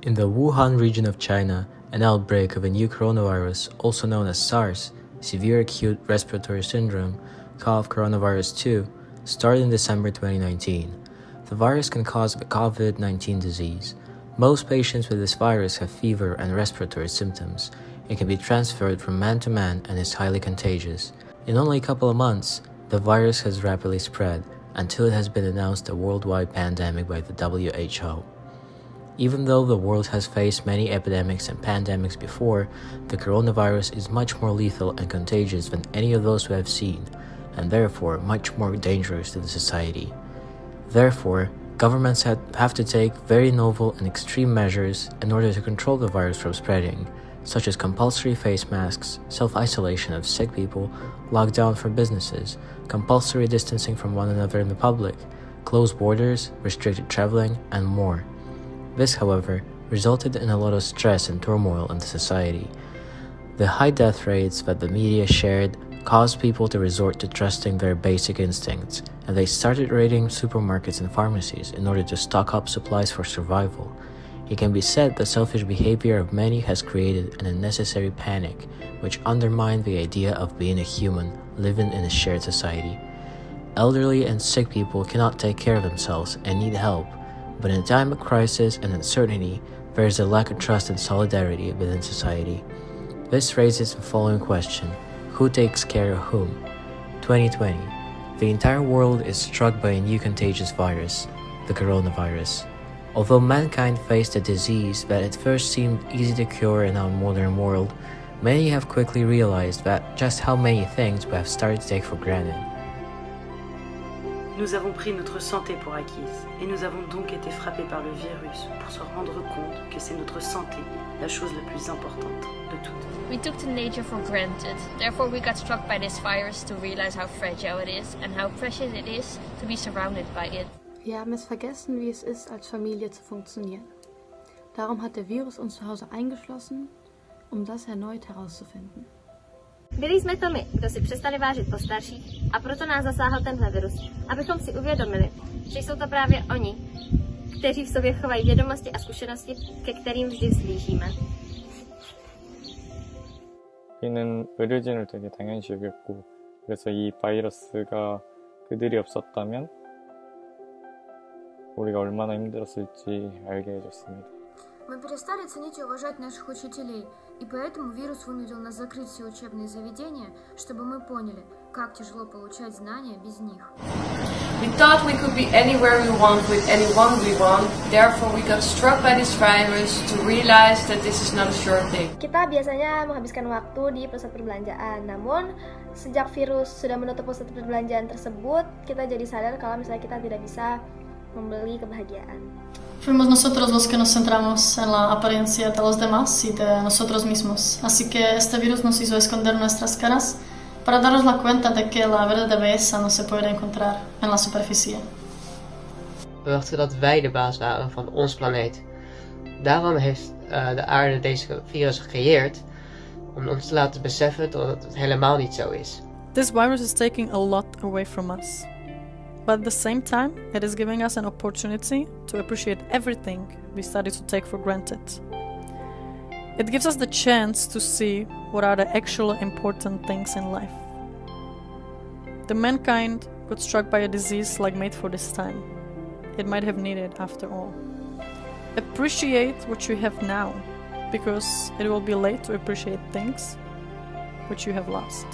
In the Wuhan region of China, an outbreak of a new coronavirus, also known as SARS, severe acute respiratory syndrome, called coronavirus 2, started in December 2019. The virus can cause the COVID-19 disease. Most patients with this virus have fever and respiratory symptoms. It can be transferred from man to man and is highly contagious. In only a couple of months, the virus has rapidly spread until it has been announced a worldwide pandemic by the WHO. Even though the world has faced many epidemics and pandemics before, the coronavirus is much more lethal and contagious than any of those we have seen, and therefore much more dangerous to the society. Therefore, governments have to take very novel and extreme measures in order to control the virus from spreading, such as compulsory face masks, self-isolation of sick people, lockdown for businesses, compulsory distancing from one another in the public, closed borders, restricted traveling, and more. This, however, resulted in a lot of stress and turmoil in the society. The high death rates that the media shared caused people to resort to trusting their basic instincts, and they started raiding supermarkets and pharmacies in order to stock up supplies for survival. It can be said the selfish behavior of many has created an unnecessary panic, which undermined the idea of being a human living in a shared society. Elderly and sick people cannot take care of themselves and need help, but in a time of crisis and uncertainty, there is a lack of trust and solidarity within society. This raises the following question: who takes care of whom? 2020. The entire world is struck by a new contagious virus, the coronavirus. Although mankind faced a disease that at first seemed easy to cure in our modern world, many have quickly realized that just how many things we have started to take for granted. Nous avons pris notre santé pour acquise, et nous avons donc été frappés par le virus pour se rendre compte que c'est notre santé, la chose la plus importante de toutes. We took to nature for granted, therefore we got struck by this virus to realize how fragile it is and how precious it is to be surrounded by it. Wir haben es vergessen, wie es ist, als Familie zu funktionieren. Darum hat der Virus uns zu Hause eingeschlossen, das erneut herauszufinden. Byli jsme to my, kdo si přestali vážit postarších, a proto nás zasáhl tenhle virus, abychom si uvědomili, že jsou to právě oni, kteří v sobě chovají vědomosti a zkušenosti, ke kterým vždy vzhlížíme. 우리는 의료진을 되게 당연시 여겼고, 그래서 이 바이러스가 그들이 없었다면 우리가 얼마나 힘들었을지 알게 해줬습니다. Мы перестали ценить и уважать наших учителей, и поэтому вирус вынудил нас закрыть все учебные заведения, чтобы мы поняли, как тяжело получать знания без них. We thought we could be anywhere we want with anyone we want, therefore we got struck by this virus to realize that this is not a sure thing. Kita biasanya menghabiskan waktu di pusat perbelanjaan, namun sejak virus sudah menutup pusat perbelanjaan tersebut, kita jadi sadar kalau misalnya kita tidak bisa membeli kebahagiaan. Fuimos nosotros los que nos centramos en la apariencia de los demás y de nosotros mismos, así que este virus nos hizo esconder nuestras caras para darnos la cuenta de que la verdadera belleza no se puede encontrar en la superficie. We dachten dat wij de baas waren van ons planeet. Daarom heeft de aarde deze virus gecreëerd om ons te laten beseffen dat het helemaal niet zo is. This virus is taking a lot away from us. But at the same time, it is giving us an opportunity to appreciate everything we started to take for granted. It gives us the chance to see what are the actual important things in life. The mankind got struck by a disease like made for this time. It might have needed after all. Appreciate what you have now, because it will be late to appreciate things which you have lost.